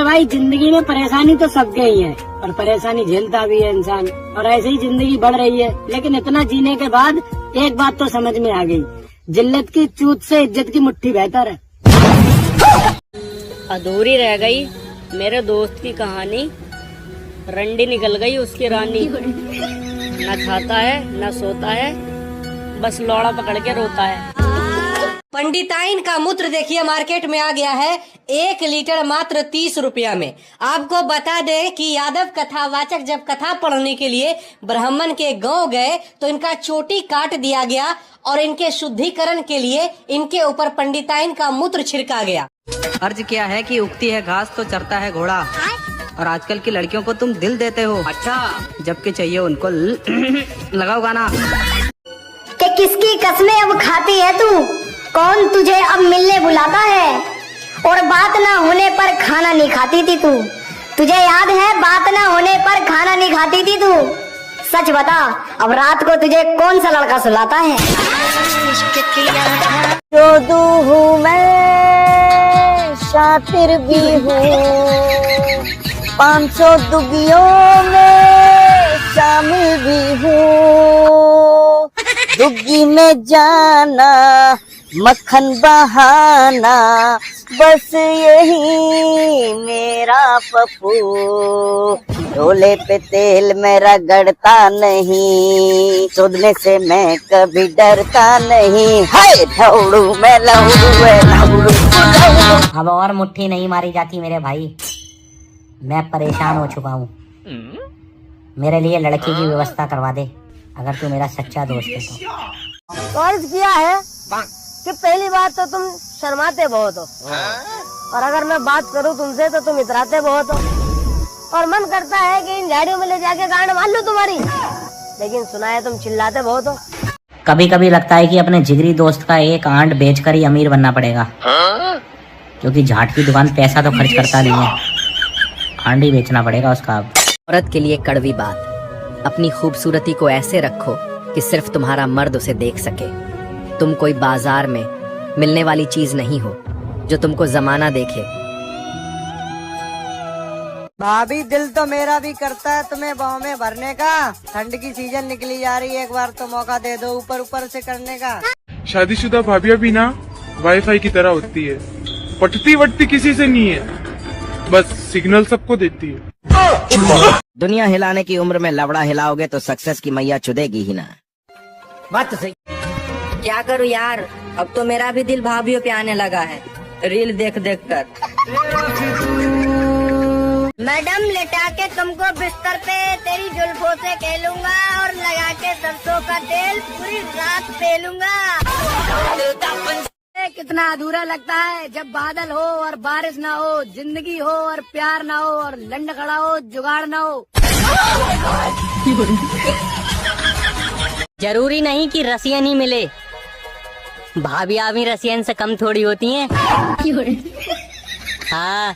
मेरे भाई जिंदगी में परेशानी तो सबके ही है और परेशानी झेलता भी है इंसान, और ऐसे ही जिंदगी बढ़ रही है। लेकिन इतना जीने के बाद एक बात तो समझ में आ गई, जिल्लत की चूत से इज्जत की मुट्ठी बेहतर है। अधूरी रह गई मेरे दोस्त की कहानी, रंडी निकल गई उसकी रानी। न खाता है न सोता है, बस लौड़ा पकड़ के रोता है। पंडिताइन का मूत्र देखिए मार्केट में आ गया है 1 लीटर मात्र 30 रुपया में। आपको बता दें कि यादव कथावाचक जब कथा पढ़ने के लिए ब्राह्मण के गांव गए तो इनका चोटी काट दिया गया और इनके शुद्धिकरण के लिए इनके ऊपर पंडिताइन का मूत्र छिड़का गया। अर्ज क्या है कि उगती है घास तो चरता है घोड़ा, और आजकल की लड़कियों को तुम दिल देते हो, अच्छा जबकि चाहिए उनको लगाओ गाना। कि किसकी कसमें अब खाती है तू, कौन तुझे अब मिलने बुलाता है, और बात ना होने पर खाना नहीं खाती थी तू। तुझे याद है बात ना होने पर खाना नहीं खाती थी तू। सच बता अब रात को तुझे कौन सा लड़का सुलाता है। जोदू हूँ मैं, शातिर भी हूँ, 500 दुगियों में शामिल भी हूँ। दुग्गी में जाना मक्खन बहाना, बस यही मेरा पप्पू। ढोले पे तेल मेरा गड़ता नहीं, चोदने से मैं कभी डरता नहीं। हाय दौड़ू मैं लौड़ू। अब और मुट्ठी नहीं मारी जाती मेरे भाई, मैं परेशान हो चुका हूँ। मेरे लिए लड़की की व्यवस्था करवा दे अगर तू मेरा सच्चा दोस्त है तो। अर्ज किया है कि पहली बात तो तुम शर्माते बहुत हो, और अगर मैं बात करूं तुमसे तो तुम इतराते बहुत हो, और मन करता है कि इन झाड़ियों में ले जाके गांड मार लूं तुम्हारी, लेकिन सुना है तुम चिल्लाते बहुत हो। कभी कभी लगता है कि अपने जिगरी दोस्त का एक आंट बेचकर ही अमीर बनना पड़ेगा, क्योंकि झाट की दुकान पैसा तो खर्च करता नहीं है, आंट ही बेचना पड़ेगा उसका। औरत के लिए कड़वी बात, अपनी खूबसूरती को ऐसे रखो कि सिर्फ तुम्हारा मर्द उसे देख सके। तुम कोई बाजार में मिलने वाली चीज नहीं हो जो तुमको जमाना देखे। भाभी दिल तो मेरा भी करता है तुम्हें बाहों में भरने का, ठंड की सीजन निकली जा रही है, एक बार तो मौका दे दो ऊपर ऊपर से करने का। शादीशुदा भाभियां भी ना वाईफाई की तरह होती है, पटती वटती किसी से नहीं है, बस सिग्नल सबको देती है। दुनिया हिलाने की उम्र में लवड़ा हिलाओगे तो सक्सेस की मैया चुदेगी ही ना। बात तो सही। क्या करूँ यार, अब तो मेरा भी दिल भाभीियों पे आने लगा है रील देख देख कर। मैडम लेटा के तुमको बिस्तर पे तेरी जुल्फों से खेलूंगा, और लगा के सरसों का तेल पूरी रात पेलूंगा। कितना अधूरा लगता है जब बादल हो और बारिश ना हो, जिंदगी हो और प्यार ना हो, और लंड खड़ा हो जुगाड़ ना हो। जरूरी नहीं कि रसियन ही मिले, भाभियां भी रसियन से कम थोड़ी होती हैं। हाँ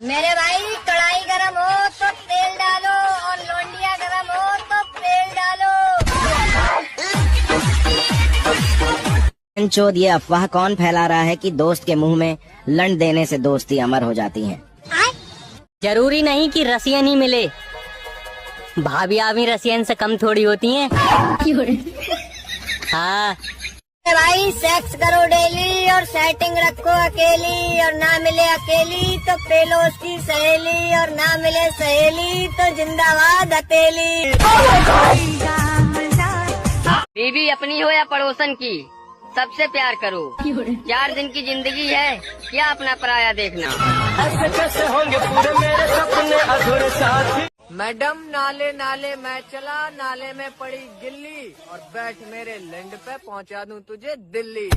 मेरे भाई कढ़ाई गरम हो तो तेल डालो, और लौंडिया गरम हो तो तेल डालो। चोद ये अफवाह कौन फैला रहा है कि दोस्त के मुंह में लंड देने से दोस्ती अमर हो जाती है। जरूरी नहीं कि रसियन ही मिले, भाभियां भी रसियन से कम थोड़ी होती हैं। हाँ भाई सेक्स करो डेली और सेटिंग रखो अकेली, और ना मिले अकेली तो पेलो उसकी सहेली, और ना मिले सहेली तो जिंदाबाद हथेली। बीवी अपनी हो या पड़ोसन की, सबसे प्यार करो। 4 दिन की जिंदगी है, क्या अपना पराया देखना। ऐसे कैसे होंगे पूरे मेरे सपने अधूरे साथी। मैडम नाले नाले मैं चला, नाले में पड़ी गिल्ली, और बैठ मेरे लैंड पे पहुंचा दूं तुझे दिल्ली।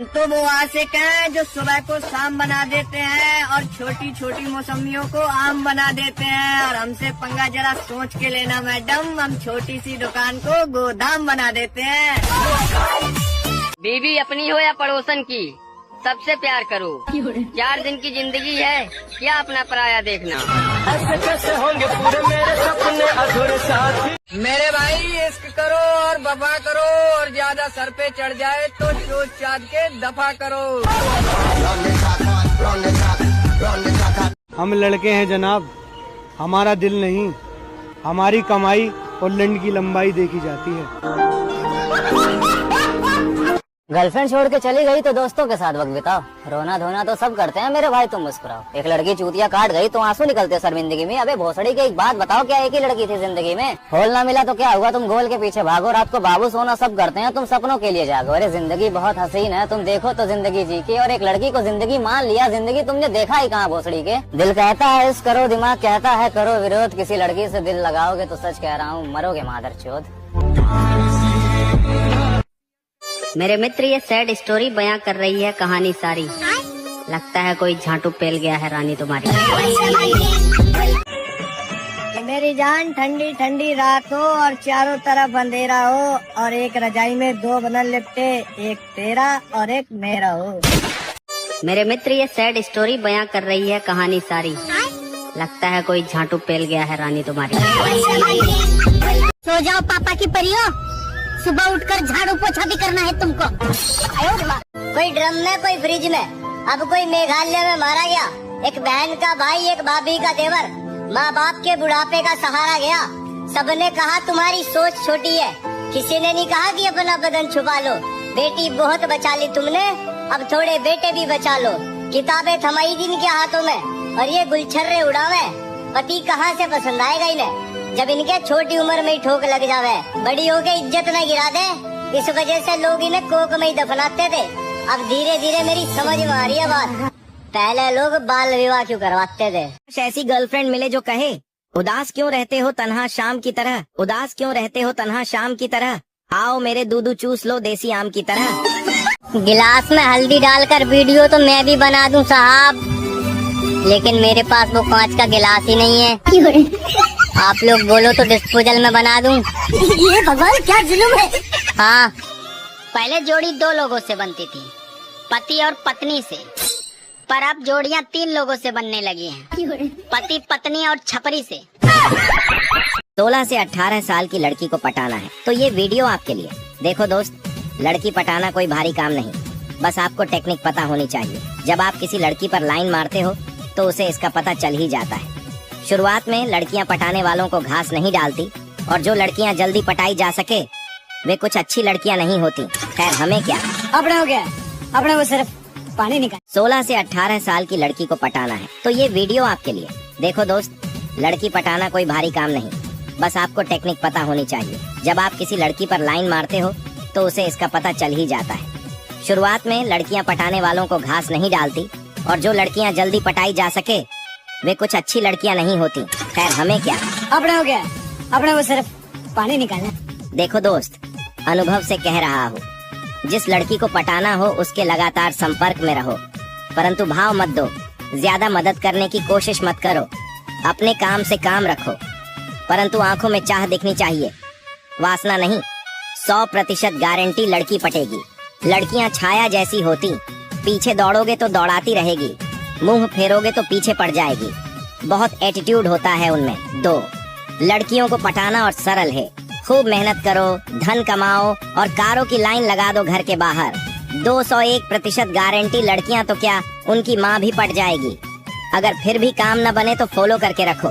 तो वो आशिक हैं जो सुबह को शाम बना देते हैं, और छोटी छोटी मौसमियों को आम बना देते हैं, और हमसे पंगा जरा सोच के लेना मैडम, हम छोटी सी दुकान को गोदाम बना देते हैं। बीवी अपनी हो या पड़ोसन की, सबसे प्यार करो। 4 दिन की जिंदगी है, क्या अपना पराया देखना। ऐसे कैसे होंगे पूरे मेरे सपने अधूरे साथी। मेरे भाई इश्क करो और वफा करो, और ज्यादा सर पे चढ़ जाए तो चोट चाट के दफा करो। हम लड़के हैं जनाब, हमारा दिल नहीं, हमारी कमाई और लंड की लंबाई देखी जाती है। गर्लफ्रेंड छोड़ के चली गई तो दोस्तों के साथ वक्त बिताओ, रोना धोना तो सब करते हैं मेरे भाई, तुम मुस्कुराओ। एक लड़की चूतिया काट गई तो आंसू निकलते शर्मिंदगी में। अबे भोसड़ी के एक बात बताओ, क्या एक ही लड़की थी जिंदगी में? होल ना मिला तो क्या हुआ, तुम गोल के पीछे भागो, रात को बाबू सोना सब करते हैं, तुम सपनों के लिए जागो। अरे जिंदगी बहुत हसीन है, तुम देखो तो जिंदगी जी की, और एक लड़की को जिंदगी मान लिया, जिंदगी तुमने देखा ही कहाँ भोसड़ी के। दिल कहता है इस करो, दिमाग कहता है करो विरोध, किसी लड़की से दिल लगाओगे तो सच कह रहा हूँ मरोगे मादर चोद। मेरे मित्र ये सैड स्टोरी बयां कर रही है कहानी सारी, लगता है कोई झांटू पेल गया है रानी तुम्हारी। मेरी जान ठंडी ठंडी रात हो और चारों तरफ अंधेरा हो, और एक रजाई में दो बदन लिपटे, एक तेरा और एक मेरा हो। मेरे मित्र ये सैड स्टोरी बयां कर रही है कहानी सारी, लगता है कोई झांटू पेल गया है रानी तुम्हारी। सो जाओ पापा की परियों, सुबह उठकर झाड़ू पोछा भी करना है तुमको। कोई ड्रम में, कोई फ्रिज में, अब कोई मेघालय में मारा गया। एक बहन का भाई, एक भाभी का देवर, माँ बाप के बुढ़ापे का सहारा गया। सबने कहा तुम्हारी सोच छोटी है, किसी ने नहीं कहा कि अपना बदन छुपा लो। बेटी बहुत बचा ली तुमने, अब थोड़े बेटे भी बचा लो। किताबें थमाई जिनके हाथों में और ये गुलछर्रे उड़ावे, पति कहाँ से पसंद आएगा इन्हें जब इनके छोटी उम्र में ही ठोक लग जावे। बड़ी हो के इज्जत न गिरा दे, इस वजह से लोग इन्हें कोक में ही दफनाते थे। अब धीरे धीरे मेरी समझ में आ रही है बात, पहले लोग बाल विवाह क्यों करवाते थे। ऐसी गर्लफ्रेंड मिले जो कहे उदास क्यों रहते हो तन्हा शाम की तरह, उदास क्यों रहते हो तन्हा शाम की तरह, आओ मेरे दूध चूस लो देसी आम की तरह। गिलास में हल्दी डालकर वीडियो तो मैं भी बना दूं साहब, लेकिन मेरे पास वो कांच का गिलास ही नहीं है। आप लोग बोलो तो डिस्पोजल में बना दूं। ये भगवान क्या जुल्म है। हाँ, पहले जोड़ी 2 लोगों से बनती थी, पति और पत्नी से, पर अब जोड़ियां 3 लोगों से बनने लगी हैं, पति पत्नी और छपरी से। 16 से 18 साल की लड़की को पटाना है तो ये वीडियो आपके लिए। देखो दोस्त, लड़की पटाना कोई भारी काम नहीं, बस आपको टेक्निक पता होनी चाहिए। जब आप किसी लड़की पर लाइन मारते हो तो उसे इसका पता चल ही जाता है। शुरुआत में लड़कियां पटाने वालों को घास नहीं डालती, और जो लड़कियां जल्दी पटाई जा सके वे कुछ अच्छी लड़कियां नहीं होती। खैर हमें क्या, अपने हो गया, अपने वो सिर्फ पानी निकाल। 16 से 18 साल की लड़की को पटाना है तो ये वीडियो आपके लिए। देखो दोस्त, लड़की पटाना कोई भारी काम नहीं, बस आपको टेक्निक पता होनी चाहिए। जब आप किसी लड़की पर लाइन मारते हो तो उसे इसका पता चल ही जाता है। शुरुआत में लड़कियां पटाने वालों को घास नहीं डालती, और जो लड़कियां जल्दी पटाई जा सके वे कुछ अच्छी लड़कियां नहीं होती। खैर हमें क्या, अपने हो गया, अपने वो सिर्फ पानी निकालना। देखो दोस्त, अनुभव से कह रहा हूँ, जिस लड़की को पटाना हो उसके लगातार संपर्क में रहो, परंतु भाव मत दो, ज्यादा मदद करने की कोशिश मत करो, अपने काम से काम रखो, परंतु आंखों में चाह दिखनी चाहिए, वासना नहीं। 100% गारंटी लड़की पटेगी। लड़कियां छाया जैसी होती, पीछे दौड़ोगे तो दौड़ाती रहेगी, मुंह फेरोगे तो पीछे पड़ जाएगी, बहुत एटीट्यूड होता है उनमें। 2, लड़कियों को पटाना और सरल है, खूब मेहनत करो, धन कमाओ और कारों की लाइन लगा दो घर के बाहर। 201% गारंटी लड़कियां तो क्या, उनकी माँ भी पट जाएगी। अगर फिर भी काम न बने तो फॉलो करके रखो,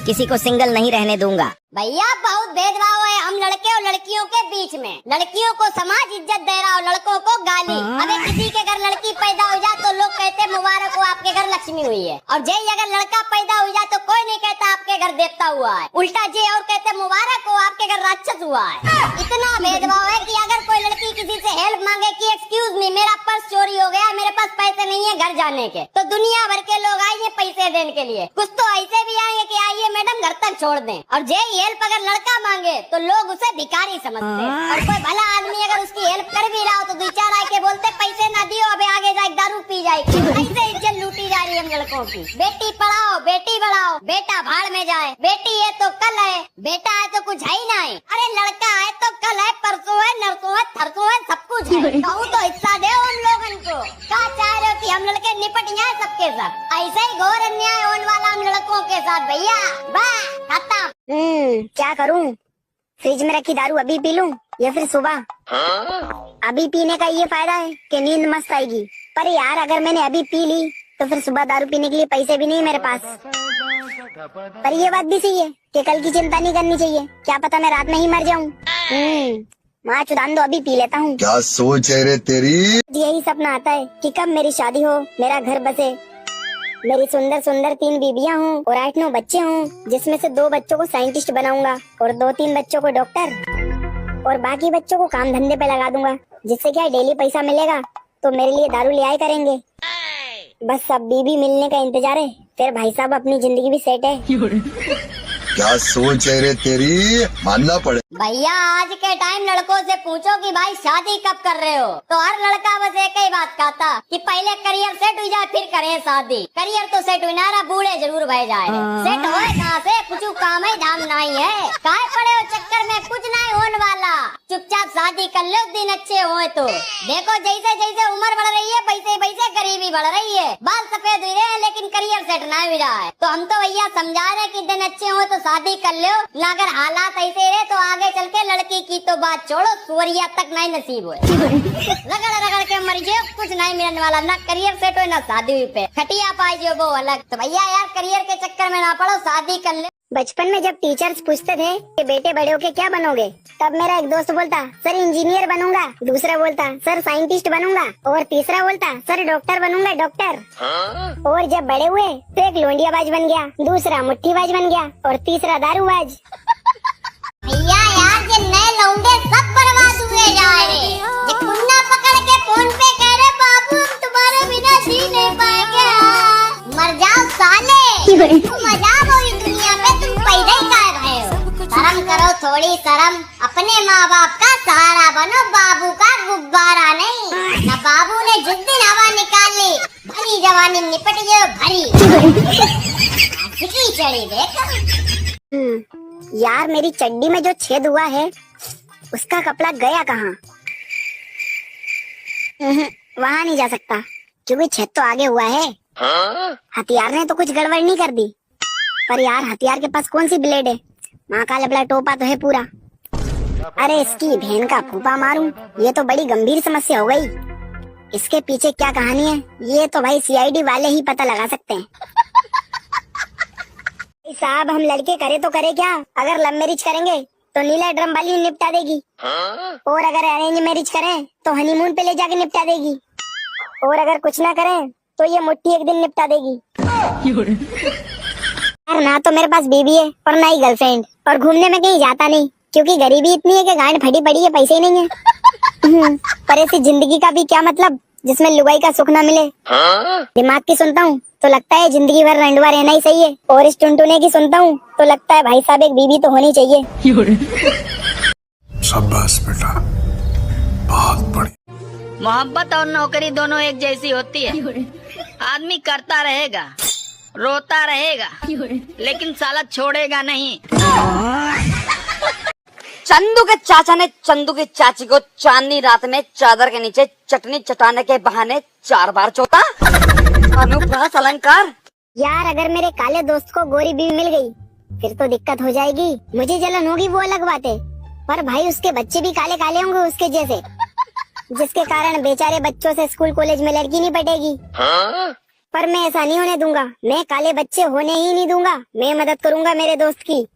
किसी को सिंगल नहीं रहने दूंगा। भैया बहुत भेदभाव है हम लड़के और लड़कियों के बीच में। लड़कियों को समाज इज्जत दे रहा और लड़कों को गाली। अबे किसी के घर लड़की पैदा हो जाए तो लोग कहते मुबारक हो आपके घर लक्ष्मी हुई है, और जे अगर लड़का पैदा हो जाए तो कोई नहीं कहता आपके घर देवता हुआ है, उल्टा जे और कहते मुबारक हो आपके घर राक्षस हुआ है। इतना भेदभाव है कि अगर कोई लड़की किसी से हेल्प मांगे कि एक्सक्यूज मी मेरा पर्स चोरी हो गया, मेरे पास पैसे नहीं है घर जाने के, तो दुनिया भर के लोग आएंगे पैसे देने के लिए। कुछ तो ऐसे भी आएंगे कि आइए मैडम घर तक छोड़ दें, और जे हेल्प अगर लड़का मांगे तो लोग उसे भिखारी समझते हैं, और कोई भला आदमी अगर उसकी हेल्प कर भी रहा हो तो 2-4 आए के बोलते पैसे ना दियो, अबे आगे जाके दारू पी जाएगी। ऐसे इज्जत लूटी जा रही है हम लड़कों की। बेटी पढ़ाओ बेटी बढ़ाओ, बेटा भाड़ में जाए, बेटी है तो कल है, बेटा है तो कुछ है ही नहीं। अरे लड़का है तो कल है, परसों है, नरसों है, थरसों है, सब कुछ है। कहूँ तो हिस्सा दे हम लोगन को। क्या चाह रहे हो कि हम लड़के निपट जाए सबके साथ? ऐसे ही घोर अन्याय होने वाला हम लड़कों के साथ भैया। बस खत्म। क्या करूं? फ्रिज में रखी दारू अभी पी लूं या फिर सुबह? अभी पीने का ये फायदा है कि नींद मस्त आएगी, पर यार अगर मैंने अभी पी ली तो फिर सुबह दारू पीने के लिए पैसे भी नहीं मेरे पास। पर ये बात भी सही है कि कल की चिंता नहीं करनी चाहिए, क्या पता मैं रात में ही मर जाऊं। माँ चुदान दो, अभी पी लेता हूँ। क्या सोच है रे तेरी? यही सपना आता है कि कब मेरी शादी हो, मेरा घर बसे, मेरी सुंदर सुंदर 3 बीबियाँ हों और 8-9 बच्चे हों, जिसमें से 2 बच्चों को साइंटिस्ट बनाऊंगा और 2-3 बच्चों को डॉक्टर और बाकी बच्चों को काम धंधे पे लगा दूंगा, जिससे क्या डेली पैसा मिलेगा तो मेरे लिए दारू ले आए करेंगे। बस अब बीबी मिलने का इंतजार है, फिर भाई साहब अपनी जिंदगी भी सेट है। क्या सोच है रे तेरी? मानना पड़े। भैया आज के टाइम लड़कों से पूछो कि भाई शादी कब कर रहे हो, तो हर लड़का बस एक ही बात कहता कि पहले करियर सेट हो जाए फिर करें शादी। करियर तो सेट हुई ना, बूढ़े जरूर भय जाए, सेट होए कहाँ से, कुछ काम ही धाम नहीं है, काहे पड़े हो चक्कर में, कुछ नहीं होने वाला, चुपचाप शादी कर लो दिन अच्छे होए तो। देखो जैसे जैसे उम्र बढ़ रही है वैसे वैसे गरीबी बढ़ रही है, बाल सफेद हुए हैं लेकिन करियर सेट नहीं हुआ है, तो हम तो भैया समझा रहे कि दिन अच्छे हो तो शादी कर लो, अगर हालात ऐसे रहे तो आगे चल के लड़की की तो बात छोड़ो, सुवरिया तक नहीं नसीब हुए। रगड़ रगड़ के मर जाओ, कुछ नहीं मिलने वाला, ना करियर सेट हो ना शादी हुई पे, खटिया पाई जो वो अलग। तो भैया यार करियर के चक्कर में ना पड़ो, शादी कर ले। बचपन में जब टीचर्स पूछते थे कि बेटे बड़े होके क्या बनोगे, तब मेरा एक दोस्त बोलता सर इंजीनियर बनूंगा, दूसरा बोलता सर साइंटिस्ट बनूंगा और तीसरा बोलता सर डॉक्टर बनूंगा डॉक्टर। और जब बड़े हुए तो एक लोंडियाबाज बन गया, दूसरा मुट्ठीबाज बन गया और तीसरा दारूबाज। भैया यार ये नए लौंडे सब बर्बाद हुए जा रहे, ये कुन्ना पकड़ के फोन पे कह रहे बाबू हम तुम्हारे बिना जी नहीं पाएंगे, मर जाओ साले, तुम अजाब हो इस दुनिया पे, तुम पैदा ही कर रहे हो। शर्म करो थोड़ी शर्म, अपने माँ बाप का सहारा बनो, बाबू का गुब्बारा नहीं। ना बाबू ने जिस दिन हवा निकाली भरी जवानी निपट गई भरी चढ़ी देख। यार मेरी चड्डी में जो छेद हुआ है उसका कपड़ा गया कहाँ? वहाँ नहीं जा सकता क्योंकि छेद तो आगे हुआ है। हथियार ने तो कुछ गड़बड़ नहीं कर दी, पर यार हथियार के पास कौन सी ब्लेड है? माँ का लबड़ा टोपा तो है पूरा। अरे इसकी बहन का फूफा मारूं, ये तो बड़ी गंभीर समस्या हो गई। इसके पीछे क्या कहानी है ये तो भाई सीआईडी वाले ही पता लगा सकते हैं। साहब हम लड़के करे तो करे क्या, अगर लव मैरिज करेंगे तो नीला ड्रम वाली निपटा देगी, और अगर अरेंज मैरिज करें तो हनीमून पे ले जाके निपटा देगी, और अगर कुछ ना करें तो ये मुट्ठी एक दिन निपटा देगी। यार ना तो मेरे पास बीबी है और ना ही गर्लफ्रेंड, और घूमने में कहीं जाता नहीं क्योंकि गरीबी इतनी है कि गांड फटी पड़ी है, पैसे ही नहीं है। पर ऐसी जिंदगी का भी क्या मतलब जिसमें लुगाई का सुख ना मिले। दिमाग की सुनता हूँ तो लगता है जिंदगी भर रंडवा रहना ही सही है, और इस टुनटुने की सुनता हूँ तो लगता है भाई साहब एक बीबी तो होनी चाहिए। शाबाश बेटा, बहुत बढ़िया। मोहब्बत और नौकरी दोनों एक जैसी होती है, आदमी करता रहेगा रोता रहेगा लेकिन साला छोड़ेगा नहीं। चंदू के चाचा ने चंदू की चाची को चांदनी रात में चादर के नीचे चटनी चटाने के बहाने 4 बार चोता। अनुप्रास अलंकार। यार अगर मेरे काले दोस्त को गोरी बीवी मिल गई फिर तो दिक्कत हो जाएगी, मुझे जलन होगी वो अलग बात है, पर भाई उसके बच्चे भी काले काले होंगे उसके जैसे, जिसके कारण बेचारे बच्चों से स्कूल कॉलेज में लड़की नहीं पटेगी। पर मैं ऐसा नहीं होने दूंगा, मैं काले बच्चे होने ही नहीं दूंगा, मैं मदद करूंगा मेरे दोस्त की।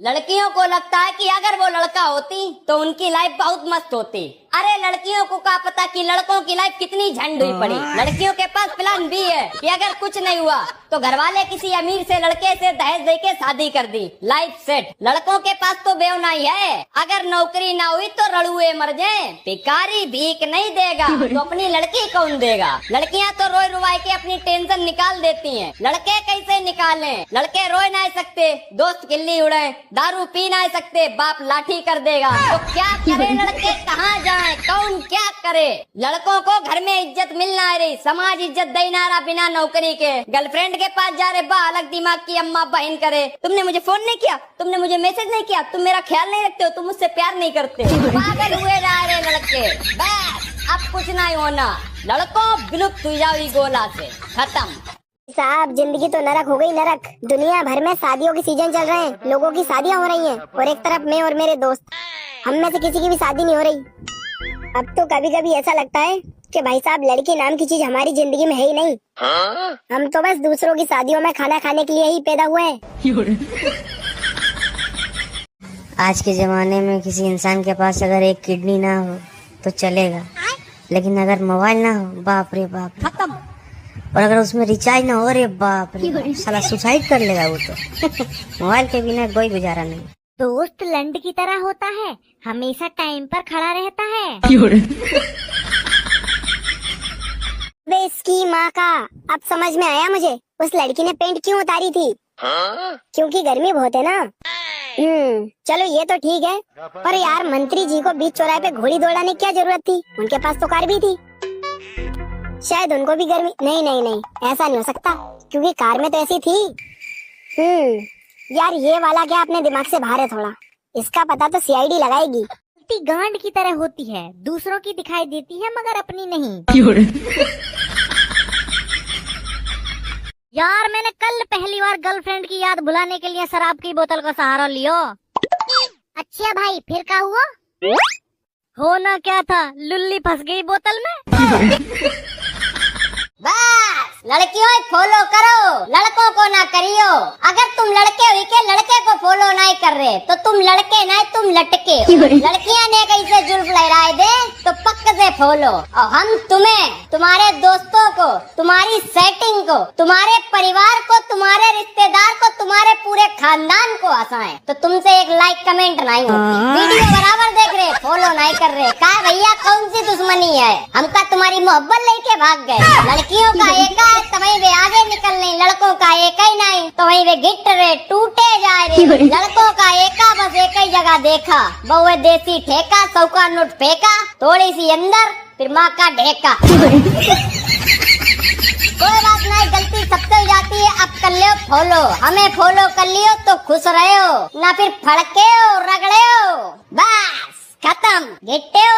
लड़कियों को लगता है कि अगर वो लड़का होती तो उनकी लाइफ बहुत मस्त होती। अरे लड़कियों को क्या पता कि लड़कों की लाइफ कितनी झंड हुई पड़ी। लड़कियों के पास प्लान भी है कि अगर कुछ नहीं हुआ तो घरवाले किसी अमीर से लड़के से दहेज देके शादी कर दी, लाइफ सेट। लड़कों के पास तो बेवनाई है, अगर नौकरी ना हुई तो रड़ुए मर जाए, भिखारी भीख नहीं देगा तो अपनी लड़की कौन देगा। लड़कियां तो रोई रुवाई के अपनी टेंशन निकाल देती हैं, लड़के कैसे निकालें? लड़के रोए ना सकते, दोस्त गिल्ली उड़े, दारू पी ना सकते, बाप लाठी कर देगा, तो क्या करे लड़के, कहाँ जाए, कौन क्या करे? लड़कों को घर में इज्जत मिलना रही, समाज इज्जत देना रहा बिना नौकरी के। गर्लफ्रेंड के पास जा रहे बा अलग दिमाग की अम्मा बहन करे, तुमने मुझे फोन नहीं किया, तुमने मुझे मैसेज नहीं किया, तुम मेरा ख्याल नहीं रखते हो, तुम मुझसे प्यार नहीं करते, पागल हुए जा रहे लड़के। बस अब कुछ नहीं होना, लड़कों विलुप्त हुई जाओ गोला से, खत्म। साहब जिंदगी तो नरक हो गई नरक, दुनिया भर में शादियों के सीजन चल रहे हैं, लोगों की शादियां हो रही हैं, और एक तरफ मैं और मेरे दोस्त, हम में से किसी की भी शादी नहीं हो रही। अब तो कभी कभी ऐसा लगता है कि भाई साहब लड़की नाम की चीज हमारी जिंदगी में है ही नहीं। हम तो बस दूसरों की शादियों में खाना खाने के लिए ही पैदा हुए हैं। आज के जमाने में किसी इंसान के पास अगर एक किडनी ना हो तो चलेगा, लेकिन अगर मोबाइल ना हो, बाप रे बाप, खत्म। और अगर उसमें रिचार्ज ना हो, अरे बाप रे बाप, साला सुसाइड कर लेगा वो तो। मोबाइल के बिना कोई गुजारा नहीं। दोस्त लंड की तरह होता है, हमेशा टाइम पर खड़ा रहता है। वे इसकी माँ का, अब समझ में आया मुझे उस लड़की ने पेंट क्यों उतारी थी। क्योंकि गर्मी बहुत है ना। चलो ये तो ठीक है, पर यार मंत्री जी को बीच चौराहे पे घोड़ी दौड़ाने की क्या जरूरत थी? उनके पास तो कार भी थी, शायद उनको भी गर्मी। नहीं नहीं नहीं, ऐसा नहीं हो सकता, क्योंकि कार में तो ऐसी थी। यार ये वाला क्या अपने दिमाग से बाहर है थोड़ा, इसका पता तो सीआईडी लगाएगी। गांड की तरह होती है, दूसरों की दिखाई देती है मगर अपनी नहीं। यार मैंने कल पहली बार गर्लफ्रेंड की याद भुलाने के लिए शराब की बोतल का सहारा लियो। अच्छा भाई फिर क्या हुआ? होना क्या था, लुल्ली फंस गई बोतल में। बस लड़कियों फॉलो करो, लड़कों को ना करियो। अगर तुम लड़के हुई के लड़के को फॉलो नहीं कर रहे तो तुम लड़के नहीं, तुम लटके। लड़कियां ने कैसे जुल्फ लहराए दे तो पक्के से फॉलो। और हम तुम्हें, तुम्हारे दोस्तों को, तुम्हारी सेटिंग को, तुम्हारे परिवार को, तुम्हारे रिश्तेदार को, तुम्हारे पूरे खानदान को हंसाएं तो तुमसे एक लाइक कमेंट नहीं होती। वीडियो बराबर देख रहे, फॉलो नहीं कर रहे, कहा भैया कौन सी दुश्मनी है? हमका तुम्हारी मोहब्बत लेके भाग गए। लड़कियों का एक तो वही वे आगे निकल नहीं, लड़कों का एक ही नहीं तो वही वे गिट रहे, टूटे जा रहे। लड़कों का एका बस एक ही जगह देखा, बहुए देसी ठेका, 100 का नोट फेंका, थोड़ी सी अंदर फिर माँ का ढेका। कोई बात नहीं, गलती सबसे हो जाती है, अब कर लियो फॉलो, हमें फॉलो कर लियो तो खुश रहे हो, ना फिर फड़के हो, रगड़े हो, बस खत्म, गिट्टे हो।